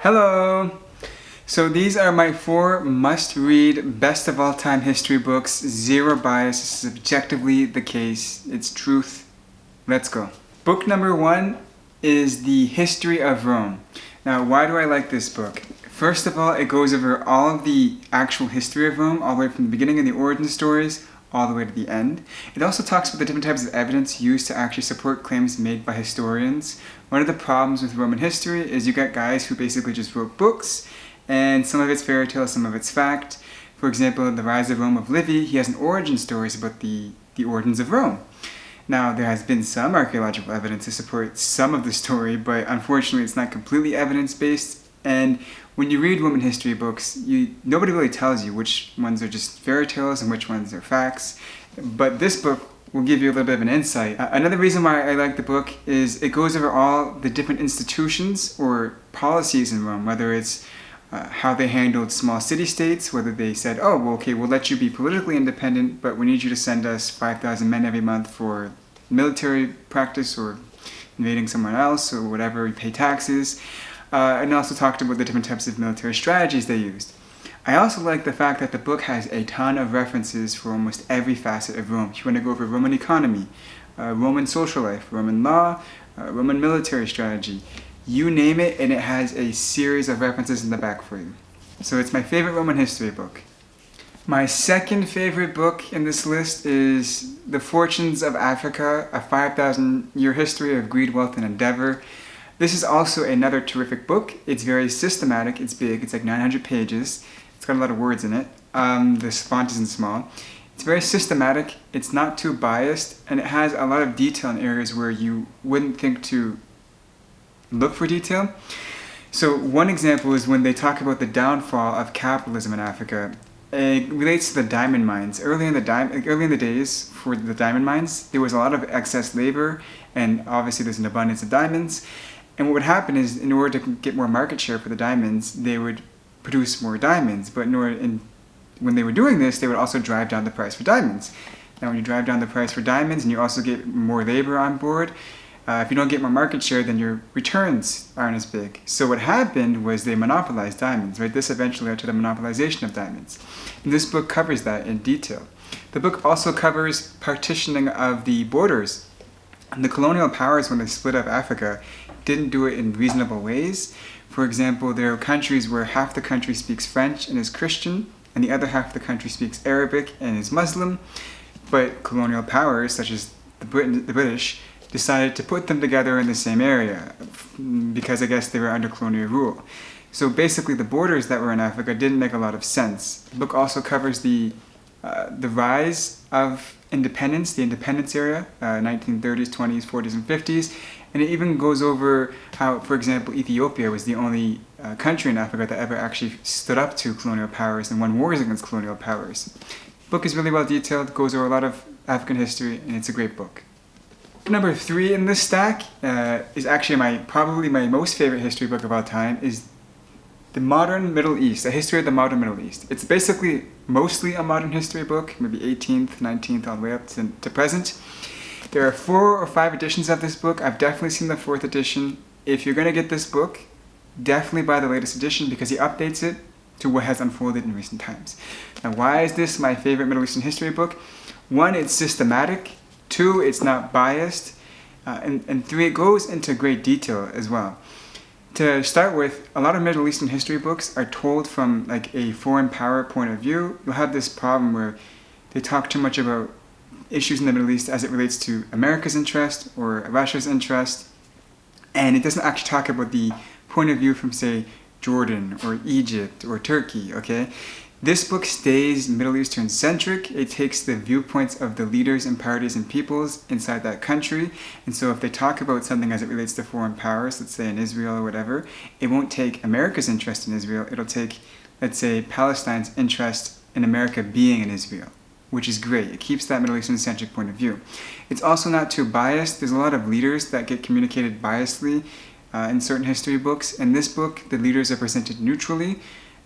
Hello! So these are my 4 must-read, best-of-all-time history books. Zero bias. This is objectively the case. It's truth. Let's go. Book number 1 is The History of Rome. Now, why do I like this book? First of all, it goes over all of the actual history of Rome, all the way from the beginning of the origin stories, all the way to the end. It also talks about the different types of evidence used to actually support claims made by historians. One of the problems with Roman history is you got guys who basically just wrote books, and some of it's fairy tale, some of it's fact. For example, The Rise of Rome of Livy, he has an origin stories about the origins of Rome. Now, there has been some archaeological evidence to support some of the story, but unfortunately it's not completely evidence-based. And when you read Roman history books, nobody really tells you which ones are just fairy tales and which ones are facts. But this book will give you a little bit of an insight. Another reason why I like the book is it goes over all the different institutions or policies in Rome, whether it's how they handled small city-states, whether they said, oh, well, okay, we'll let you be politically independent, but we need you to send us 5,000 men every month for military practice or invading someone else or whatever, you pay taxes. And also talked about the different types of military strategies they used. I also like the fact that the book has a ton of references for almost every facet of Rome. If you want to go over Roman economy, Roman social life, Roman law, Roman military strategy, you name it, and it has a series of references in the back for you. So it's my favorite Roman history book. My second favorite book in this list is The Fortunes of Africa, a 5,000-year history of greed, wealth, and endeavor. This is also another terrific book. It's very systematic, it's big, it's like 900 pages. It's got a lot of words in it. This font isn't small. It's very systematic, it's not too biased, and it has a lot of detail in areas where you wouldn't think to look for detail. So one example is when they talk about the downfall of capitalism in Africa. It relates to the diamond mines. Early in the days for the diamond mines, there was a lot of excess labor, and obviously there's an abundance of diamonds. And what would happen is, in order to get more market share for the diamonds, they would produce more diamonds. But when they were doing this, they would also drive down the price for diamonds. Now, when you drive down the price for diamonds and you also get more labor on board, if you don't get more market share, then your returns aren't as big. So what happened was they monopolized diamonds, right? This eventually led to the monopolization of diamonds. And this book covers that in detail. The book also covers partitioning of the borders. And the colonial powers, when they split up Africa, didn't do it in reasonable ways. For example, there are countries where half the country speaks French and is Christian, and the other half of the country speaks Arabic and is Muslim. But colonial powers, such as the British, decided to put them together in the same area because I guess they were under colonial rule. So basically the borders that were in Africa didn't make a lot of sense. The book also covers the rise of independence, the independence era, 1930s, 20s, 40s, and 50s. And it even goes over how, for example, Ethiopia was the only country in Africa that ever actually stood up to colonial powers and won wars against colonial powers. The book is really well detailed, goes over a lot of African history, and it's a great book. Number 3 in this stack is actually probably my most favorite history book of all time, is The Modern Middle East, A History of the Modern Middle East. It's basically mostly a modern history book, maybe 18th, 19th, all the way up to present. There are 4 or 5 editions of this book. I've definitely seen the 4th edition. If you're going to get this book, definitely buy the latest edition because he updates it to what has unfolded in recent times. Now, why is this my favorite Middle Eastern history book? 1, it's systematic. 2, it's not biased. And 3, it goes into great detail as well. To start with, a lot of Middle Eastern history books are told from like a foreign power point of view. You'll have this problem where they talk too much about issues in the Middle East as it relates to America's interest or Russia's interest, and it doesn't actually talk about the point of view from, say, Jordan or Egypt or Turkey, okay? This book stays Middle Eastern centric. It takes the viewpoints of the leaders and parties and peoples inside that country, and so if they talk about something as it relates to foreign powers, let's say in Israel or whatever, it won't take America's interest in Israel, it'll take, let's say, Palestine's interest in America being in Israel, which is great. It keeps that Middle Eastern centric point of view. It's also not too biased. There's a lot of leaders that get communicated biasly in certain history books. In this book, the leaders are presented neutrally,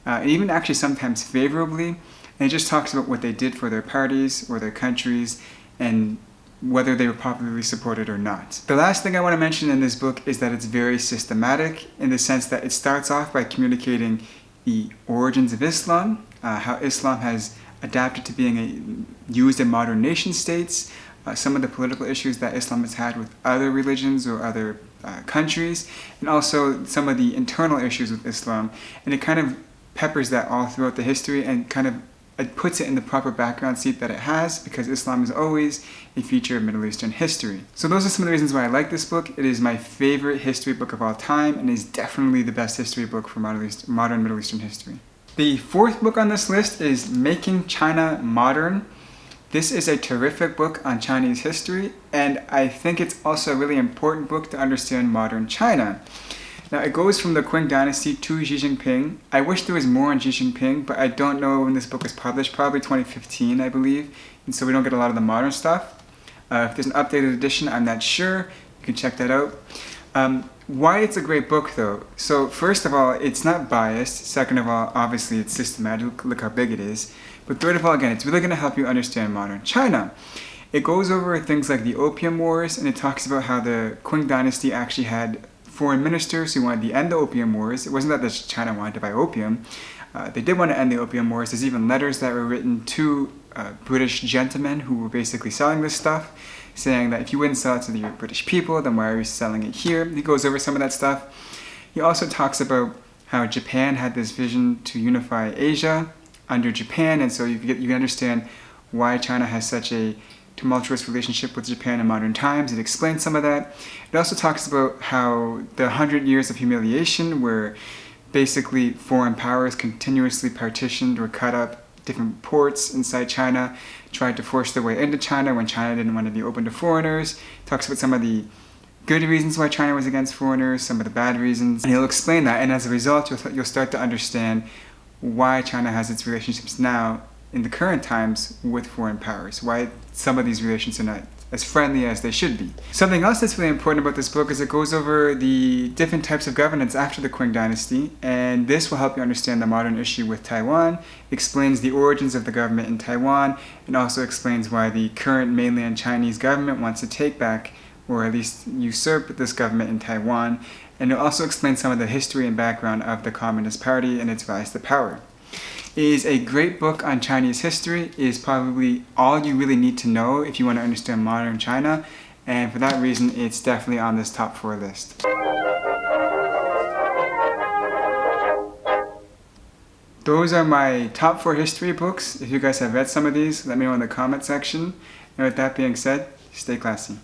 and even actually sometimes favorably. And it just talks about what they did for their parties or their countries, and whether they were popularly supported or not. The last thing I want to mention in this book is that it's very systematic in the sense that it starts off by communicating the origins of Islam, how Islam has adapted to being used in modern nation states, some of the political issues that Islam has had with other religions or other countries, and also some of the internal issues with Islam. And it kind of peppers that all throughout the history and kind of it puts it in the proper background seat that it has, because Islam is always a feature of Middle Eastern history. So those are some of the reasons why I like this book. It is my favorite history book of all time and is definitely the best history book for modern Middle Eastern history. The fourth book on this list is Making China Modern. This is a terrific book on Chinese history, and I think it's also a really important book to understand modern China. Now, it goes from the Qing dynasty to Xi Jinping. I wish there was more on Xi Jinping, but I don't know when this book was published, probably 2015, I believe, and so we don't get a lot of the modern stuff. If there's an updated edition, I'm not sure. You can check that out. Why it's a great book, though? So, first of all, it's not biased. Second of all, obviously, it's systematic. Look how big it is. But third of all, again, it's really going to help you understand modern China. It goes over things like the Opium Wars, and it talks about how the Qing dynasty actually had foreign ministers who wanted to end the Opium Wars. It wasn't that China wanted to buy opium. They did want to end the Opium Wars. There's even letters that were written to British gentlemen who were basically selling this stuff, saying that if you wouldn't sell it to the British people, then why are you selling it here? He goes over some of that stuff. He also talks about how Japan had this vision to unify Asia under Japan, and so you can understand why China has such a tumultuous relationship with Japan in modern times. It explains some of that. It also talks about how the 100 years of humiliation, where basically foreign powers continuously partitioned or cut up different ports inside China, tried to force their way into China when China didn't want to be open to foreigners. It talks about some of the good reasons why China was against foreigners, some of the bad reasons, and he'll explain that, and as a result you'll start to understand why China has its relationships now in the current times with foreign powers, why some of these relations are not as friendly as they should be. Something else that's really important about this book is it goes over the different types of governance after the Qing dynasty, and this will help you understand the modern issue with Taiwan, explains the origins of the government in Taiwan, and also explains why the current mainland Chinese government wants to take back, or at least usurp, this government in Taiwan, and it also explains some of the history and background of the Communist Party and its rise to power. It is a great book on Chinese history. It is probably all you really need to know if you want to understand modern China, and for that reason it's definitely on this top 4 list. Those are my top 4 history books. If you guys have read some of these, let me know in the comment section. And with that being said, stay classy.